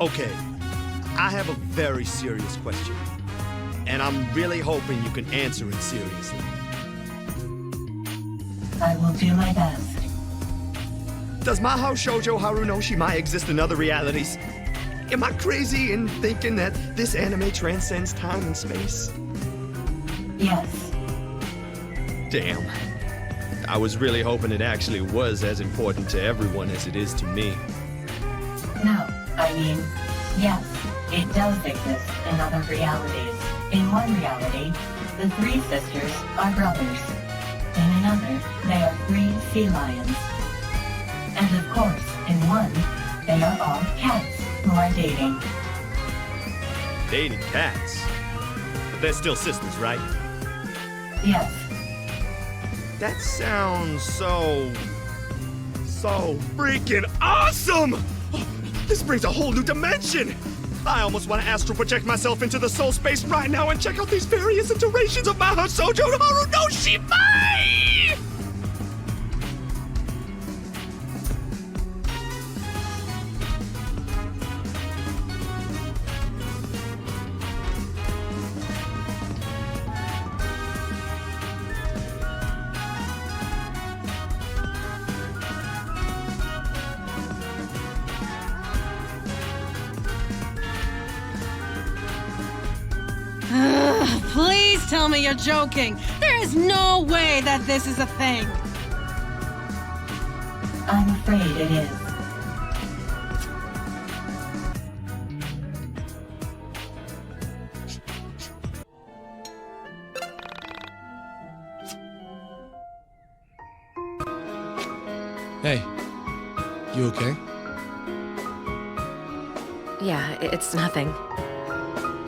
Okay, I have a very serious question. And I'm really hoping you can answer it seriously. I will do my best. Does Mahou Shoujo Haru know she might exist in other realities? Am I crazy in thinking that this anime transcends time and space? Yes. Damn. I was really hoping it actually was as important to everyone as it is to me. No, I mean, yes, it does exist in other realities. In one reality, the three sisters are brothers. In another, they are three sea lions. And of course, in one, they are all cats who are dating. Dating cats? But they're still sisters, right? Yes. That sounds so freaking awesome! This brings a whole new dimension! I almost want to astral project myself into the soul space right now and check out these various iterations of Mahou Shoujo Haru no Shimai! Please tell me you're joking. There is no way that this is a thing. I'm afraid it is. Hey, you okay? Yeah, it's nothing.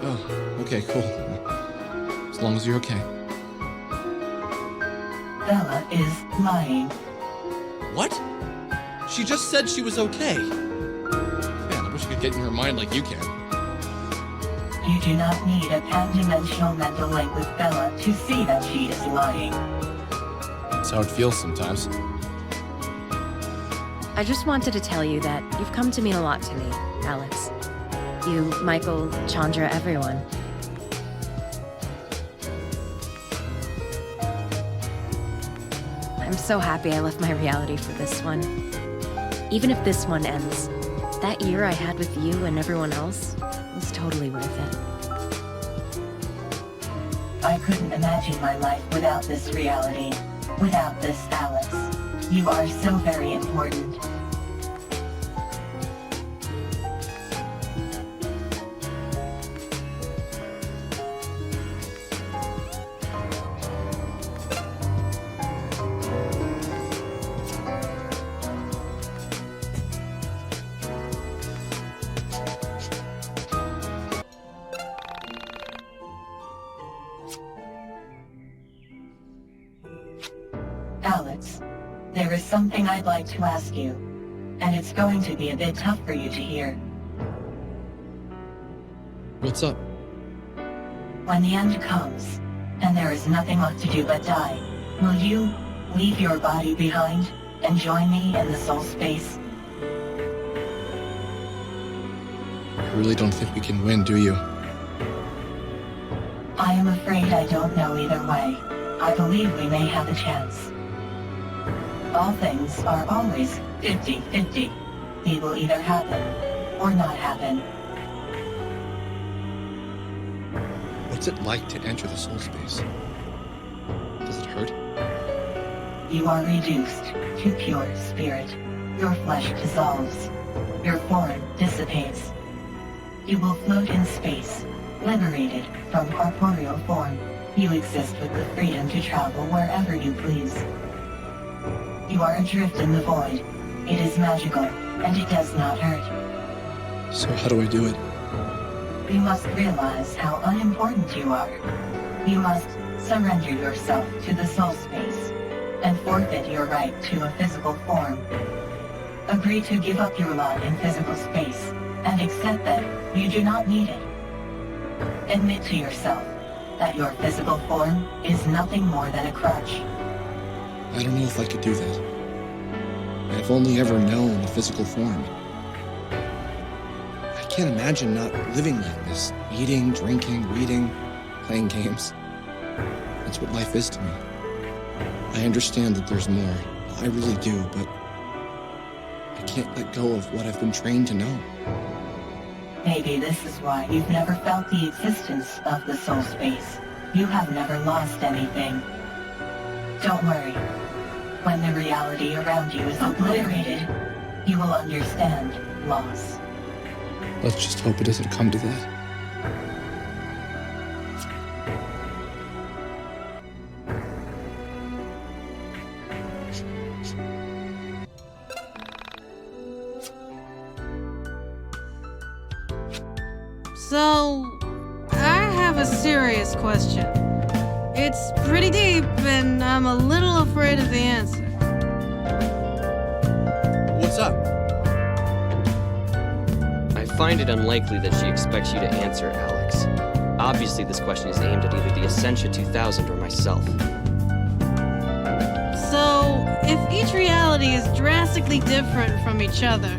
Oh, okay, cool. As long as you're okay. Bella is lying. What? She just said she was okay. Man, I wish I could get in her mind like you can. You do not need a pan-dimensional mental link with Bella to see that she is lying. That's how it feels sometimes. I just wanted to tell you that you've come to mean a lot to me, Alex. You, Michael, Chandra, everyone. I'm so happy I left my reality for this one. Even if this one ends, that year I had with you and everyone else was totally worth it. I couldn't imagine my life without this reality. Without this Alex. You are so very important. Alex, there is something I'd like to ask you, and it's going to be a bit tough for you to hear. What's up? When the end comes, and there is nothing left to do but die, will you leave your body behind and join me in the soul space? You really don't think we can win, do you? I am afraid I don't know either way. I believe we may have a chance. All things are always 50-50. They will either happen or not happen. What's it like to enter the soul space? Does it hurt? You are reduced to pure spirit. Your flesh dissolves. Your form dissipates. You will float in space, liberated from corporeal form. You exist with the freedom to travel wherever you please. You are adrift in the void. It is magical, and it does not hurt. So how do I do it? You must realize how unimportant you are. You must surrender yourself to the soul space, and forfeit your right to a physical form. Agree to give up your lot in physical space, and accept that you do not need it. Admit to yourself that your physical form is nothing more than a crutch. I don't know if I could do that. I've only ever known a physical form. I can't imagine not living like this. Eating, drinking, reading, playing games. That's what life is to me. I understand that there's more. I really do, but I can't let go of what I've been trained to know. Maybe this is why you've never felt the existence of the soul space. You have never lost anything. Don't worry. When the reality around you is obliterated, you will understand loss. Let's just hope it doesn't come to that. So, I have a serious question. It's pretty deep, and I'm a little afraid of the answer. What's up? I find it unlikely that she expects you to answer, Alex. Obviously, this question is aimed at either the Essentia 2000 or myself. So, if each reality is drastically different from each other,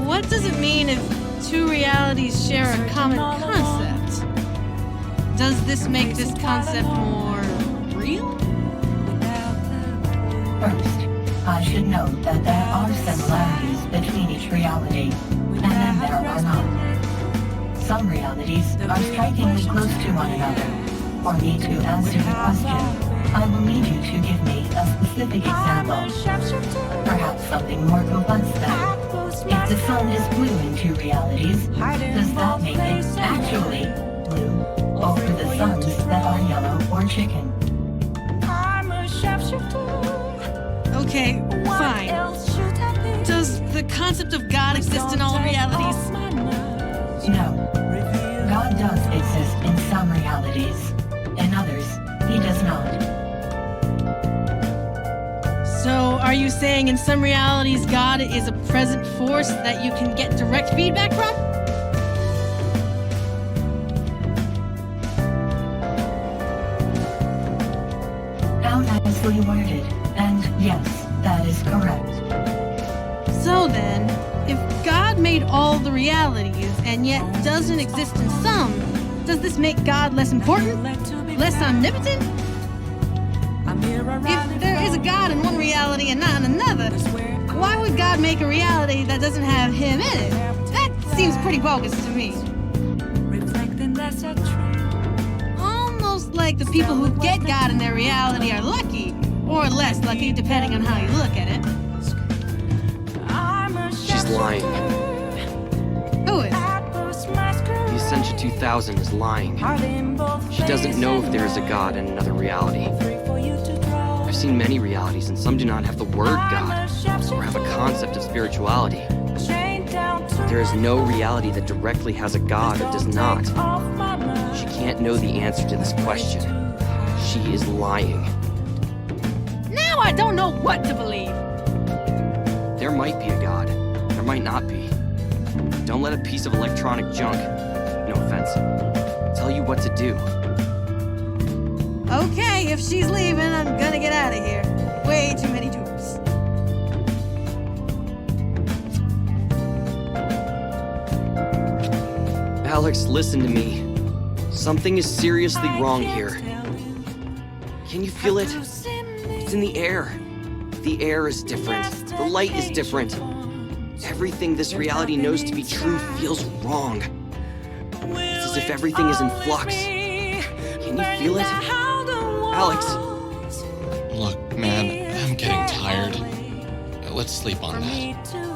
what does it mean if two realities share a common concept? Does this make this concept more real? First, I should note that there are similarities between each reality, and then there are not. Some realities are strikingly close to one another. For me to answer the question, I will need you to give me a specific example. Perhaps something more complex then. If the sun is blue in two realities, does that make it actually blue over the suns that are yellow or chicken? Okay, fine. Does the concept of God exist in all realities? No. God does exist in some realities. In others, he does not. So, are you saying in some realities God is a present force that you can get direct feedback from? How nicely worded. And yes, that is correct. So then, if God made all the realities and yet doesn't exist in some, does this make God less important? Less omnipotent? If there is a God in one reality and not in another, why would God make a reality that doesn't have him in it? That seems pretty bogus to me. Almost like the people who get God in their reality are lucky, or less lucky depending on how you look at it. She's lying. Who is? The Essentia 2000 is lying. She doesn't know if there is a God in another reality. I've seen many realities, and some do not have the word God, or have a concept of spirituality. There is no reality that directly has a God or does not. She can't know the answer to this question. She is lying. Now I don't know what to believe. There might be a God. There might not be. Don't let a piece of electronic junk, no offense, tell you what to do. Okay, if she's leaving, I'm gonna get out of here. Way too many tubes. Alex, listen to me. Something is seriously wrong here. Can you feel it? It's in the air. The air is different. The light is different. Everything this reality knows to be true feels wrong. It's as if everything is in flux. Can you feel it? Alex. Look, man, I'm getting tired. Let's sleep on that.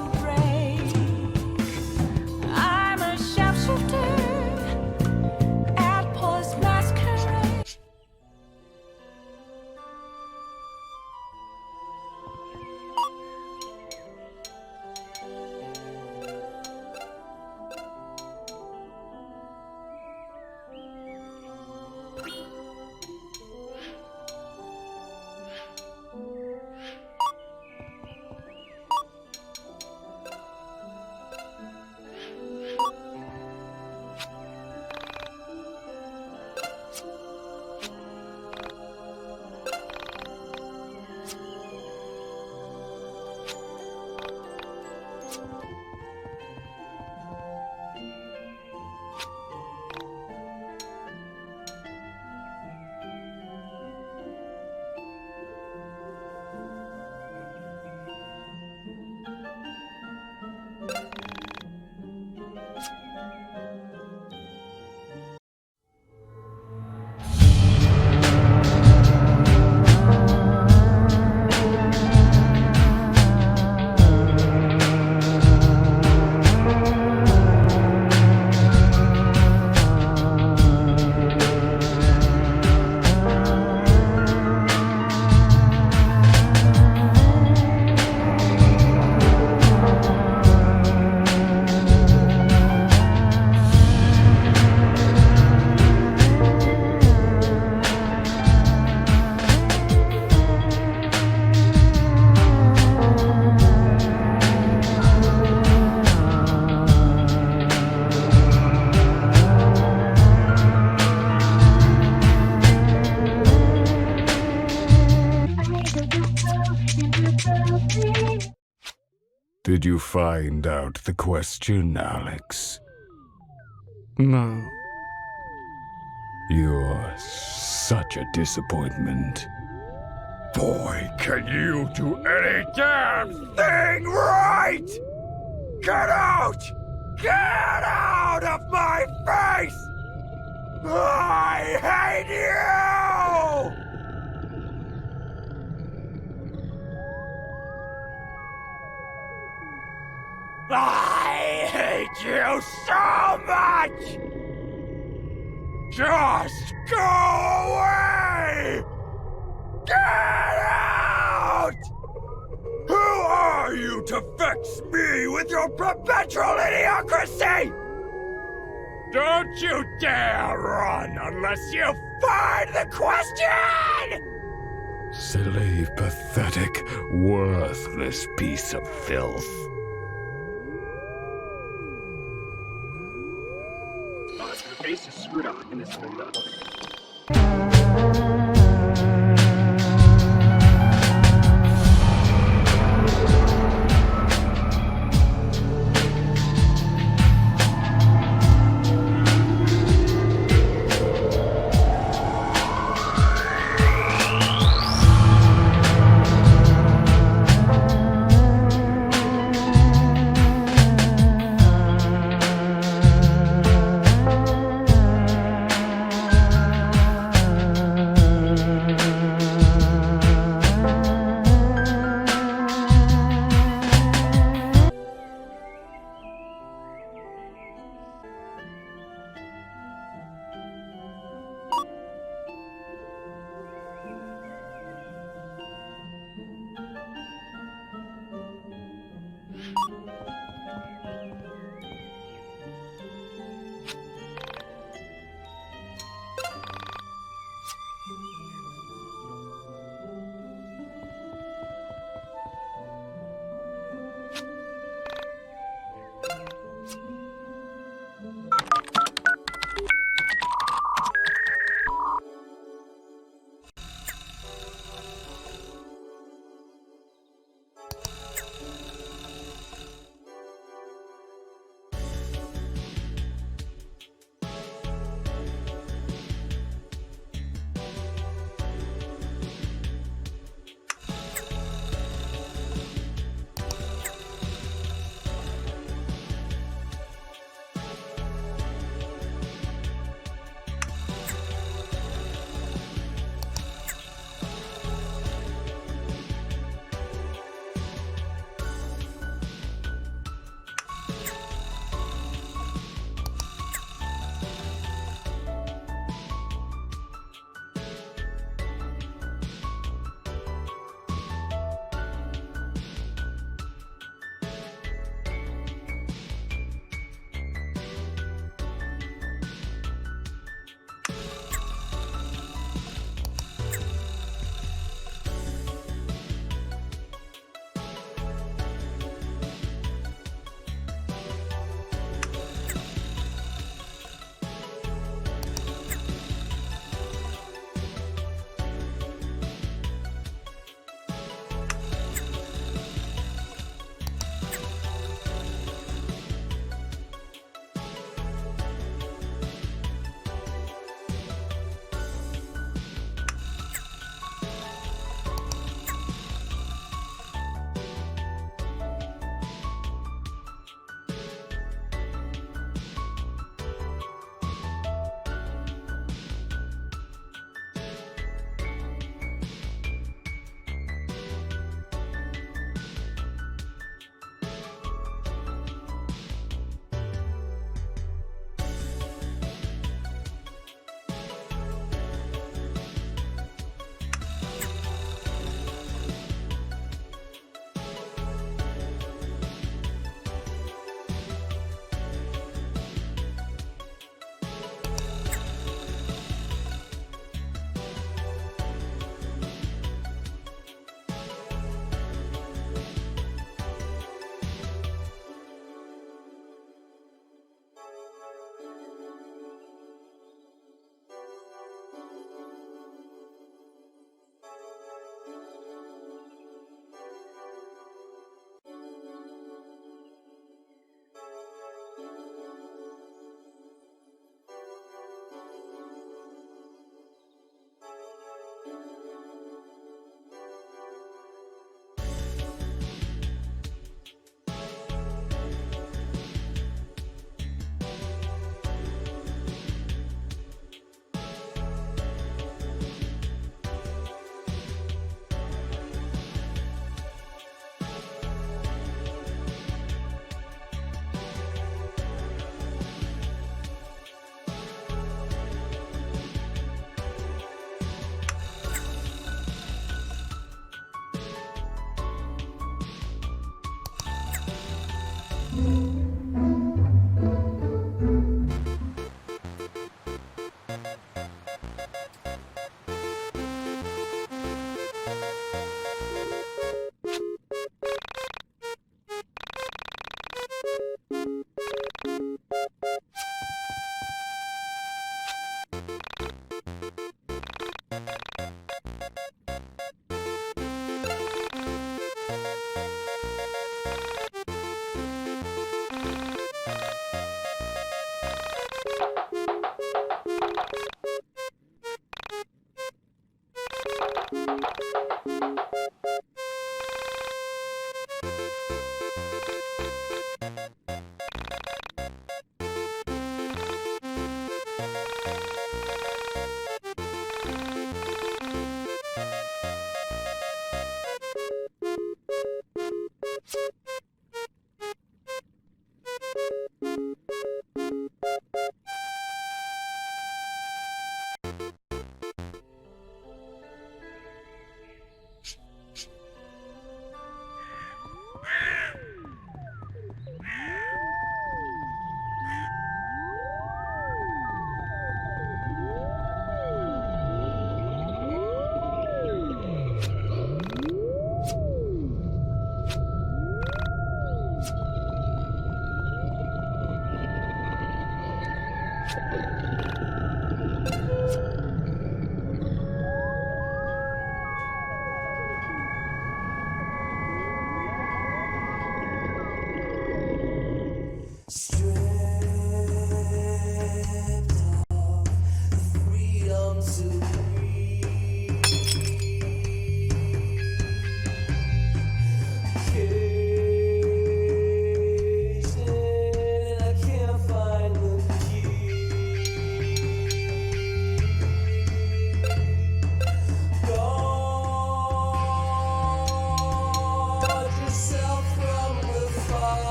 Did you find out the question, Alex? No. You're such a disappointment. Boy, can you do any damn thing right! Get out! Get out of my face! I hate you! I hate you so much! Just go away! Get out! Who are you to vex me with your perpetual idiocracy? Don't you dare run unless you find the question! Silly, pathetic, worthless piece of filth. The base is screwed up in this window.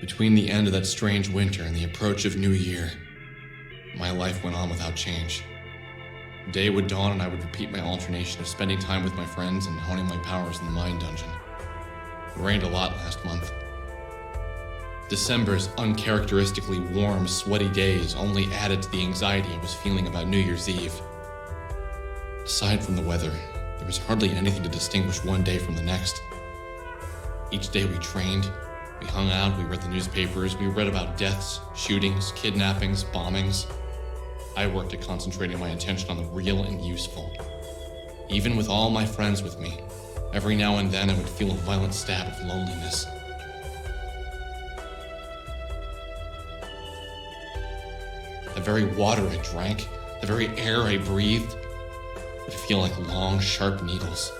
Between the end of that strange winter and the approach of New Year, my life went on without change. Day would dawn and I would repeat my alternation of spending time with my friends and honing my powers in the Mind Dungeon. It rained a lot last month. December's uncharacteristically warm, sweaty days only added to the anxiety I was feeling about New Year's Eve. Aside from the weather, there was hardly anything to distinguish one day from the next. Each day we trained, we hung out, we read the newspapers, we read about deaths, shootings, kidnappings, bombings. I worked at concentrating my attention on the real and useful. Even with all my friends with me, every now and then I would feel a violent stab of loneliness. The very water I drank, the very air I breathed, would feel like long, sharp needles.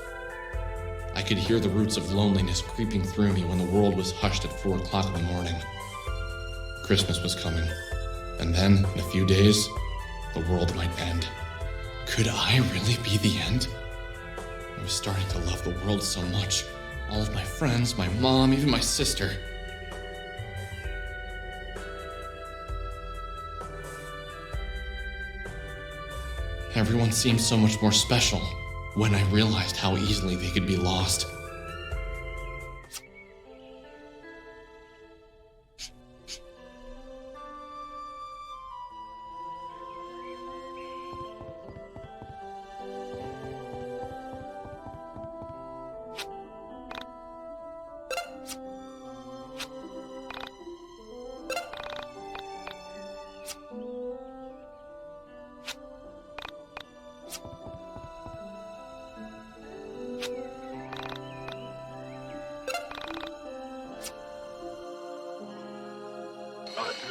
I could hear the roots of loneliness creeping through me when the world was hushed at 4 o'clock in the morning. Christmas was coming, and then, in a few days, the world might end. Could I really be the end? I was starting to love the world so much. All of my friends, my mom, even my sister. Everyone seemed so much more special when I realized how easily they could be lost.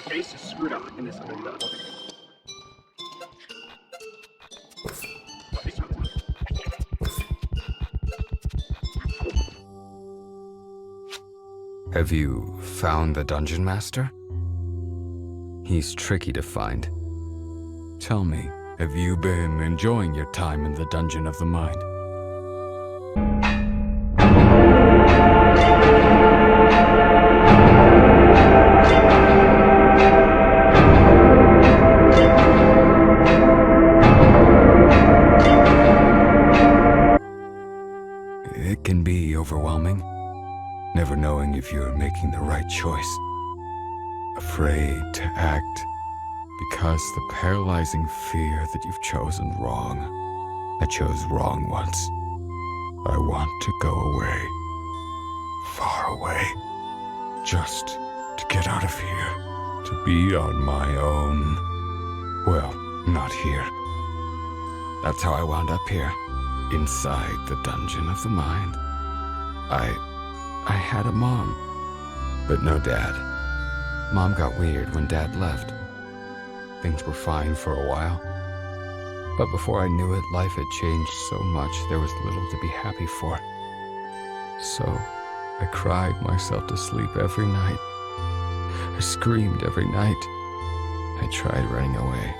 The base is screwed up in this other level. Have you found the Dungeon Master? He's tricky to find. Tell me, have you been enjoying your time in the Dungeon of the Mind? It can be overwhelming, never knowing if you're making the right choice. Afraid to act because the paralyzing fear that you've chosen wrong. I chose wrong once. I want to go away. Far away. Just to get out of here. To be on my own. Well, not here. That's how I wound up here. Inside the Dungeon of the Mind. I had a mom, but no dad. Mom got weird when Dad left. Things were fine for a while. But before I knew it, life had changed so much there was little to be happy for. So, I cried myself to sleep every night. I screamed every night. I tried running away.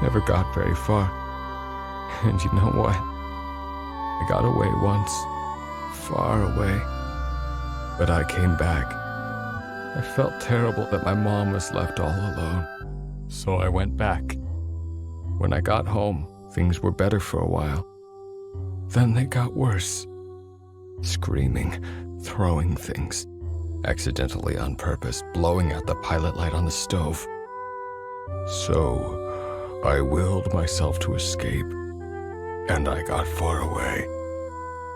Never got very far. And you know what? I got away once. Far away. But I came back. I felt terrible that my mom was left all alone. So I went back. When I got home, things were better for a while. Then they got worse. Screaming, throwing things, accidentally on purpose, blowing out the pilot light on the stove. So I willed myself to escape, and I got far away.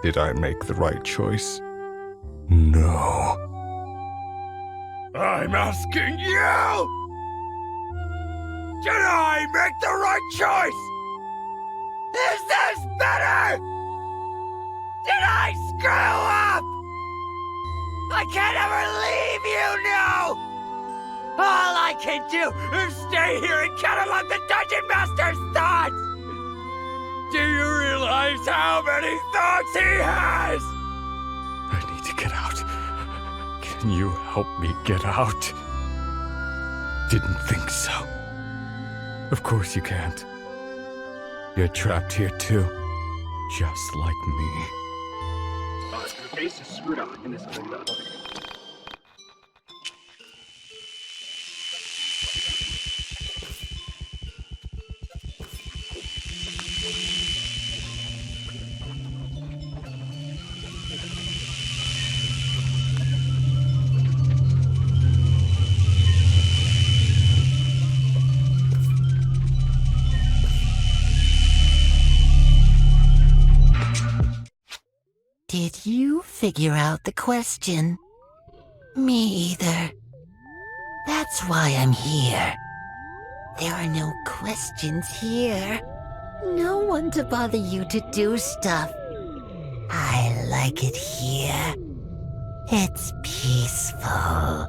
Did I make the right choice? No. I'm asking you! Did I make the right choice? Is this better? Did I screw up? I can't ever leave you now! All I can do is stay here and catalog the Dungeon Master's thoughts! Do you realize how many thoughts he has? I need to get out. Can you help me get out? Didn't think so. Of course you can't. You're trapped here too. Just like me. The base is screwed up in this other level. figure out the question. Me either. That's why I'm here. There are no questions here. No one to bother you to do stuff. I like it here. It's peaceful.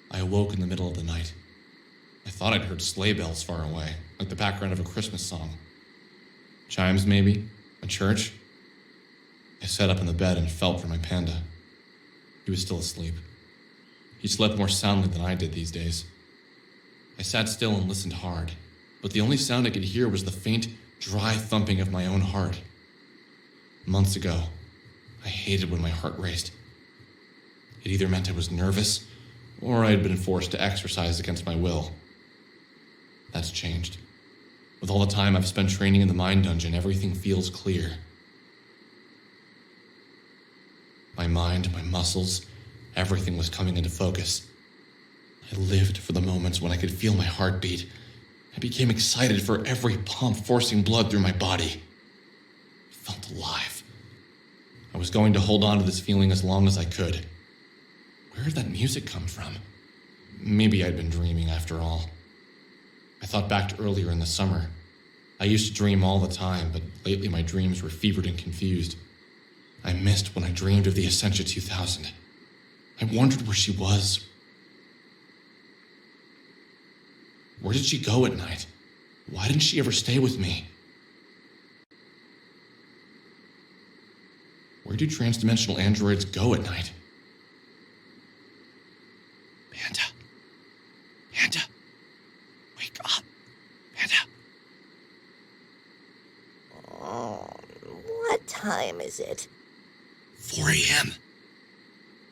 I awoke in the middle of the night. I thought I'd heard sleigh bells far away, like the background of a Christmas song. Chimes, maybe? A church? I sat up in the bed and felt for my panda. He was still asleep. He slept more soundly than I did these days. I sat still and listened hard, but the only sound I could hear was the faint, dry thumping of my own heart. Months ago, I hated when my heart raced. It either meant I was nervous, or I had been forced to exercise against my will. That's changed. With all the time I've spent training in the mind dungeon, everything feels clear. My mind, my muscles, everything was coming into focus. I lived for the moments when I could feel my heart beat. I became excited for every pump forcing blood through my body. I felt alive. I was going to hold on to this feeling as long as I could. Where did that music come from? Maybe I'd been dreaming after all. I thought back to earlier in the summer. I used to dream all the time, but lately my dreams were fevered and confused. I missed when I dreamed of the Essentia 2000. I wondered where she was. Where did she go at night? Why didn't she ever stay with me? Where do transdimensional androids go at night? Panda. Panda. Wake up. Panda. What time is it? 4 a.m.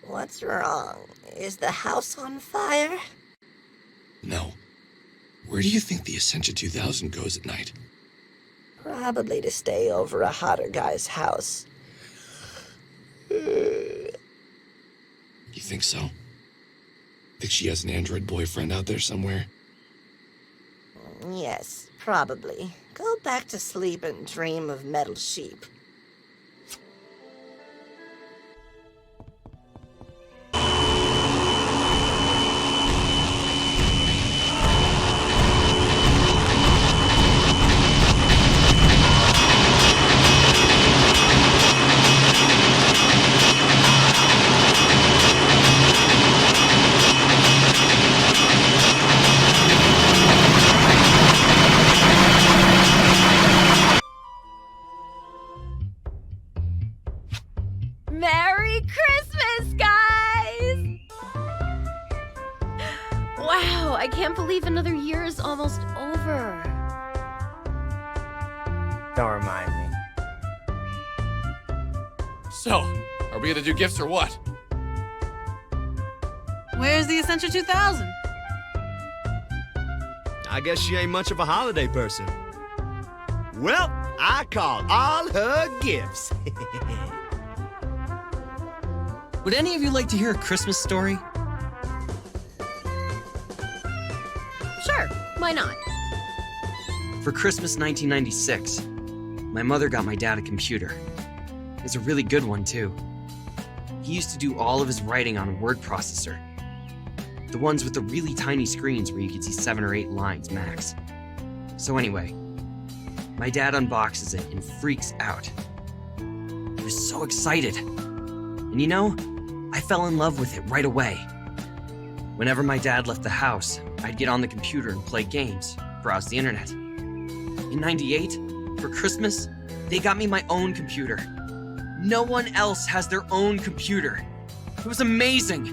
What's wrong? Is the house on fire? No. Where do you think the Essentia 2000 goes at night? Probably to stay over a hotter guy's house. You think so? Think she has an android boyfriend out there somewhere? Yes, probably. Go back to sleep and dream of metal sheep. I can't believe another year is almost over. Don't remind me. So, are we gonna do gifts or what? Where's the Essential 2000? I guess she ain't much of a holiday person. Well, I call all her gifts. Would any of you like to hear a Christmas story? Sure, why not? For Christmas 1996, my mother got my dad a computer. It was a really good one, too. He used to do all of his writing on a word processor. The ones with the really tiny screens where you could see 7 or 8 lines max. So anyway, my dad unboxes it and freaks out. He was so excited. And you know, I fell in love with it right away. Whenever my dad left the house, I'd get on the computer and play games, browse the internet. In '98, for Christmas, they got me my own computer. No one else has their own computer. It was amazing.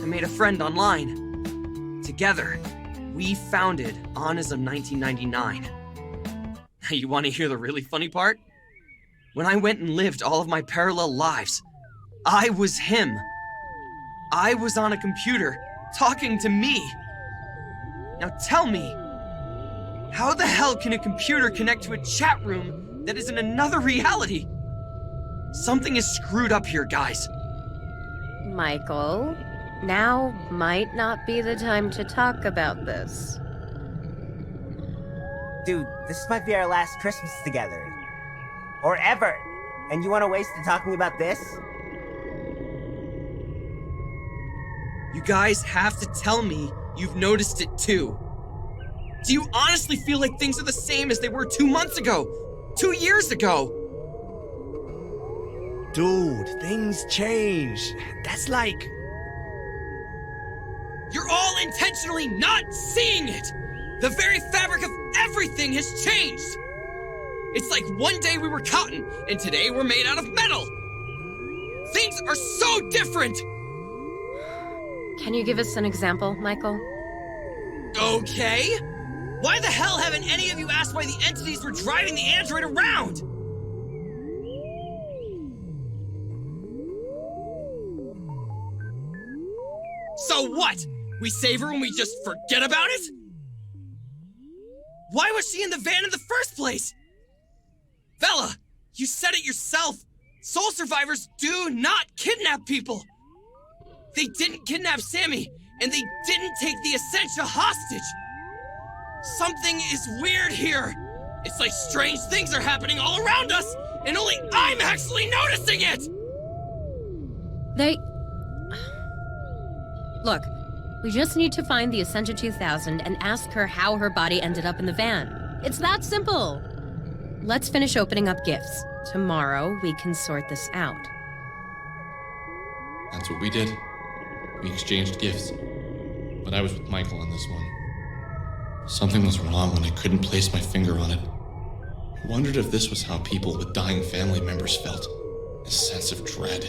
I made a friend online. Together, we founded Onism 1999. Now, you want to hear the really funny part? When I went and lived all of my parallel lives, I was him. I was on a computer, talking to me. Now tell me, how the hell can a computer connect to a chat room that is in another reality? Something is screwed up here, guys. Michael, now might not be the time to talk about this. Dude, this might be our last Christmas together. Or ever. And you want to waste it talking about this? You guys have to tell me you've noticed it too. Do you honestly feel like things are the same as they were 2 months ago? 2 years ago? Dude, things change. That's like... You're all intentionally not seeing it! The very fabric of everything has changed! It's like one day we were cotton, and today we're made out of metal! Things are so different! Can you give us an example, Michael? Okay. Why the hell haven't any of you asked why the entities were driving the android around? So what? We save her and we just forget about it? Why was she in the van in the first place? Bella, you said it yourself. Soul survivors do not kidnap people. They didn't kidnap Sammy, and they didn't take the Essentia hostage. Something is weird here. It's like strange things are happening all around us, and only I'm actually noticing it! Look, we just need to find the Essentia 2000 and ask her how her body ended up in the van. It's that simple. Let's finish opening up gifts. Tomorrow, we can sort this out. That's what we did. We exchanged gifts. But I was with Michael on this one. Something was wrong when I couldn't place my finger on it. I wondered if this was how people with dying family members felt. A sense of dread.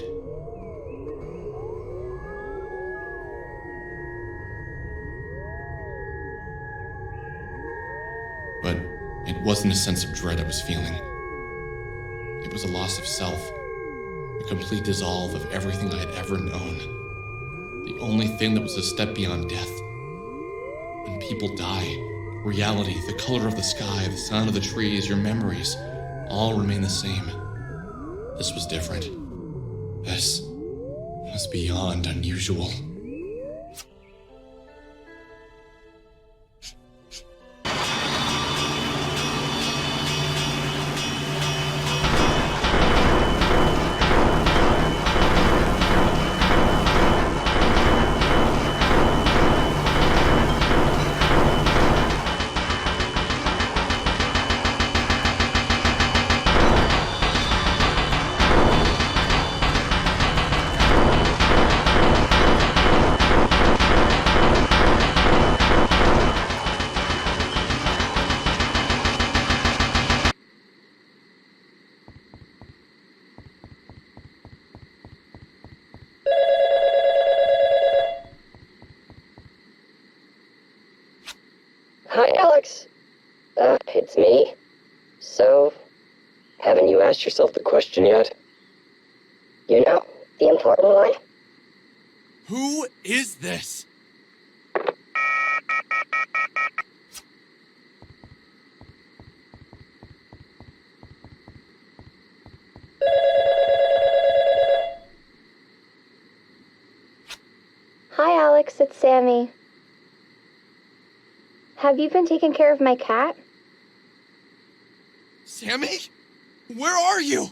But it wasn't a sense of dread I was feeling. It was a loss of self. A complete dissolve of everything I had ever known. The only thing that was a step beyond death. When people die, reality, the color of the sky, the sound of the trees, your memories, all remain the same. This was different. This was beyond unusual. Alex. It's me. So, haven't you asked yourself the question yet? You know, the important one? Who is this? Hi, Alex. It's Sammy. Have you been taking care of my cat? Sammy? Where are you?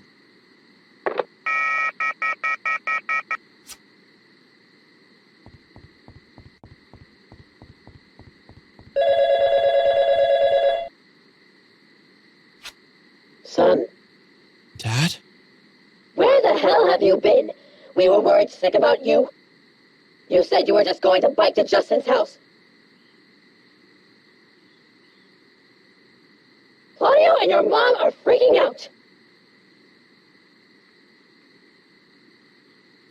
Son, Dad? where the hell have you been? We were worried sick about you. You said you were just going to bike to Justin's house. Claudio and your mom are freaking out.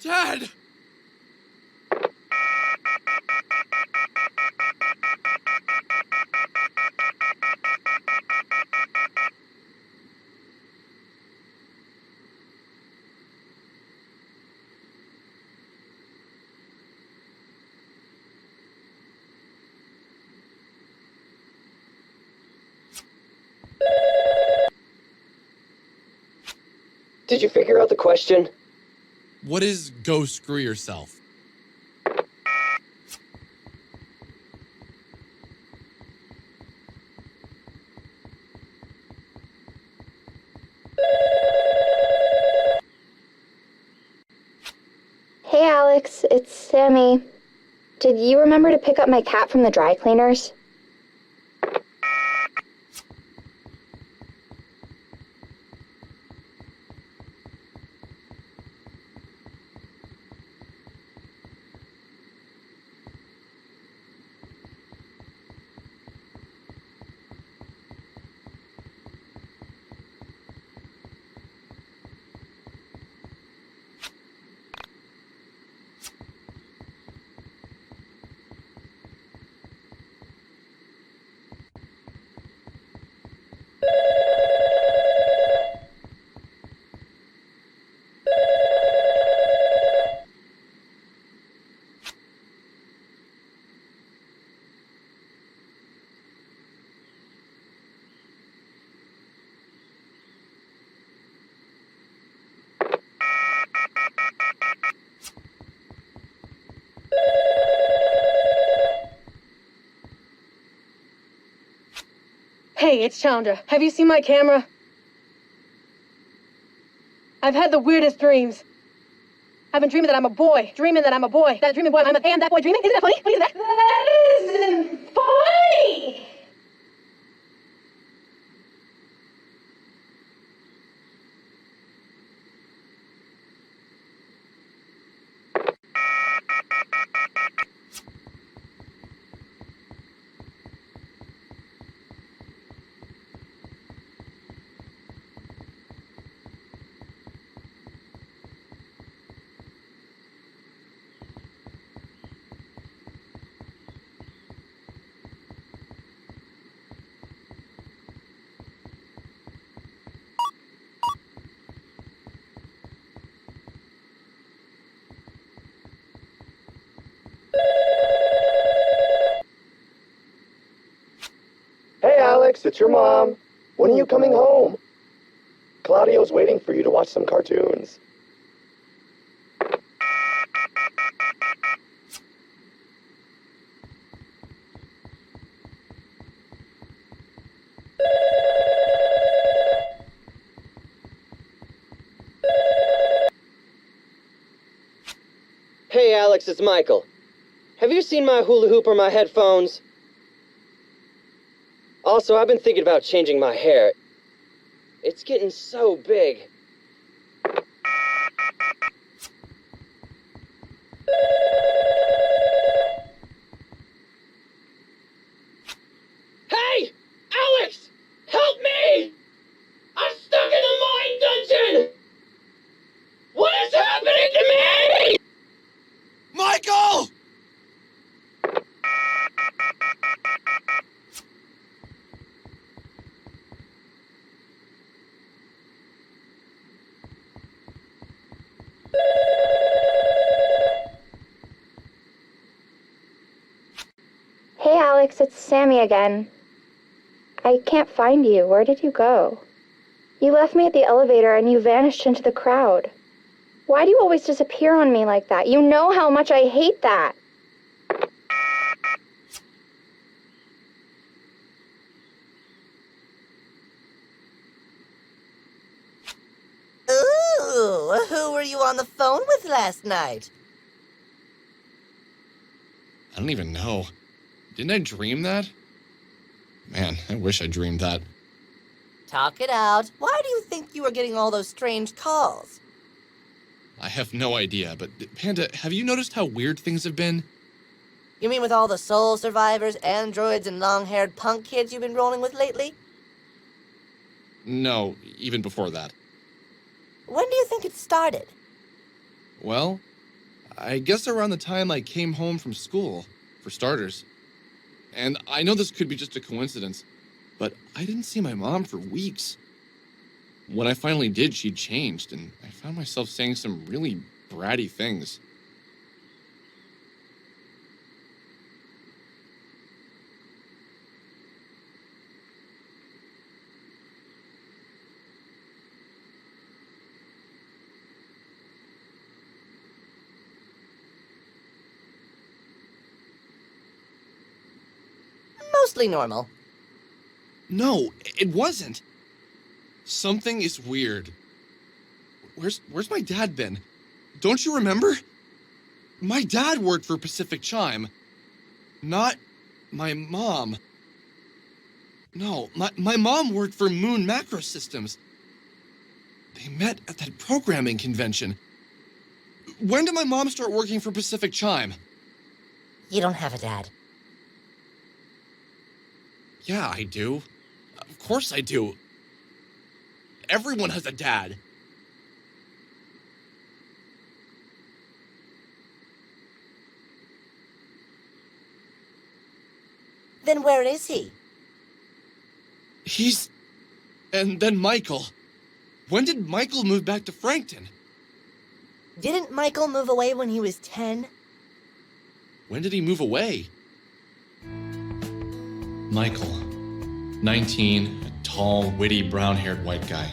Dad! Did you figure out the question? What is go screw yourself? Hey, Alex. It's Sammy. Did you remember to pick up my cat from the dry cleaners? Hey, it's Chandra. Have you seen my camera? I've had the weirdest dreams. I've been dreaming that I'm a boy. Dreaming that I'm a boy. That dreaming boy, I'm a and that boy dreaming. Isn't that funny? What is that? That isn't funny! Hey, Alex, it's your mom. When are you coming home? Claudio's waiting for you to watch some cartoons. Hey, Alex, it's Michael. Have you seen my hula hoop or my headphones? Also, I've been thinking about changing my hair. It's getting so big. Hey! Alex! Help me! I'm stuck in the mine dungeon! What is happening to me? Michael! Alex, it's Sammy again. I can't find you. Where did you go? You left me at the elevator and you vanished into the crowd. Why do you always disappear on me like that? You know how much I hate that. Ooh, who were you on the phone with last night? I don't even know. Didn't I dream that? Man, I wish I dreamed that. Talk it out. Why do you think you were getting all those strange calls? I have no idea, but Panda, have you noticed how weird things have been? You mean with all the soul survivors, androids, and long-haired punk kids you've been rolling with lately? No, even before that. When do you think it started? Well, I guess around the time I came home from school, for starters. And I know this could be just a coincidence, but I didn't see my mom for weeks. When I finally did, she'd changed, and I found myself saying some really bratty things. Mostly normal. No, it wasn't. Something is weird. Where's my dad been? Don't you remember? My dad worked for Pacific Chime. Not my mom. No, my mom worked for Moon Macro Systems. They met at that programming convention. When did my mom start working for Pacific Chime? You don't have a dad. Yeah, I do. Of course I do. Everyone has a dad. Then where is he? And then Michael. When did Michael move back to Frankton? Didn't Michael move away when he was 10? When did he move away? Michael, 19, a tall, witty, brown-haired white guy.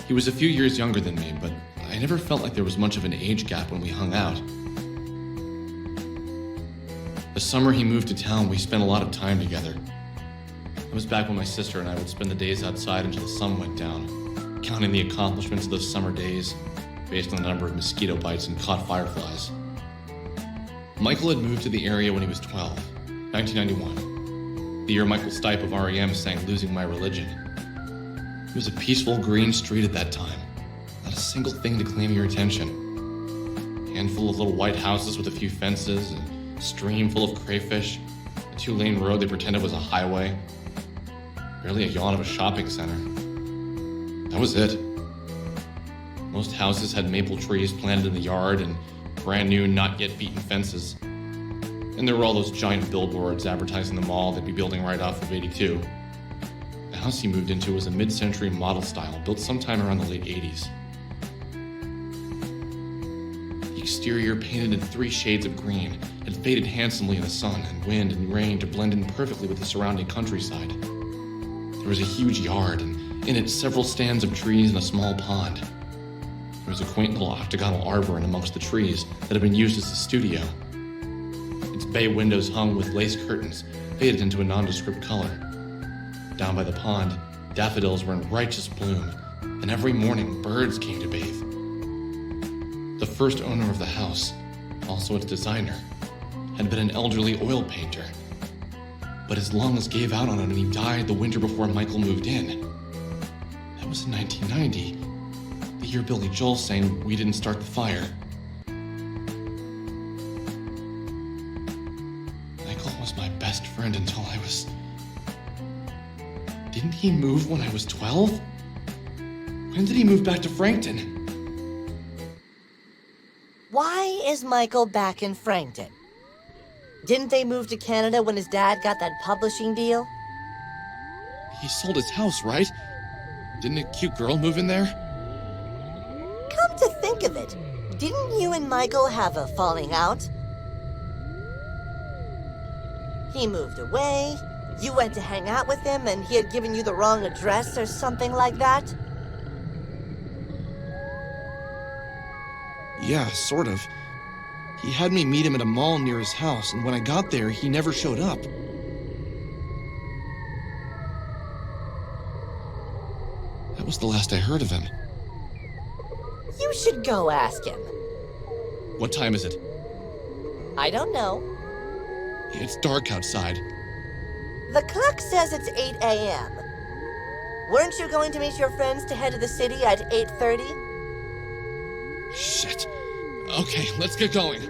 He was a few years younger than me, but I never felt like there was much of an age gap when we hung out. The summer he moved to town, we spent a lot of time together. It was back when my sister and I would spend the days outside until the sun went down, counting the accomplishments of those summer days based on the number of mosquito bites and caught fireflies. Michael had moved to the area when he was 12, 1991. The year Michael Stipe of REM sang Losing My Religion. It was a peaceful green street at that time. Not a single thing to claim your attention. A handful of little white houses with a few fences, a stream full of crayfish, a 2-lane road they pretended was a highway. Barely a yawn of a shopping center. That was it. Most houses had maple trees planted in the yard and brand new, not yet beaten fences. And there were all those giant billboards advertising the mall they'd be building right off of 82. The house he moved into was a mid-century model style, built sometime around the late 80s. The exterior, painted in 3 shades of green, had faded handsomely in the sun and wind and rain to blend in perfectly with the surrounding countryside. There was a huge yard, and in it several stands of trees and a small pond. There was a quaint little octagonal arbor in amongst the trees that had been used as a studio. Its bay windows hung with lace curtains, faded into a nondescript color. Down by the pond, daffodils were in righteous bloom, and every morning birds came to bathe. The first owner of the house, also its designer, had been an elderly oil painter. But his lungs gave out on him and he died the winter before Michael moved in. That was in 1990, the year Billy Joel sang We Didn't Start the Fire. Was my best friend until I was... Didn't he move when I was 12? When did he move back to Frankton? Why is Michael back in Frankton? Didn't they move to Canada when his dad got that publishing deal? He sold his house, right? Didn't a cute girl move in there? Come to think of it, didn't you and Michael have a falling out? He moved away, you went to hang out with him, and he had given you the wrong address or something like that? Yeah, sort of. He had me meet him at a mall near his house, and when I got there, he never showed up. That was the last I heard of him. You should go ask him. What time is it? I don't know. It's dark outside. The clock says it's 8 a.m. Weren't you going to meet your friends to head to the city at 8:30? Shit. Okay, let's get going.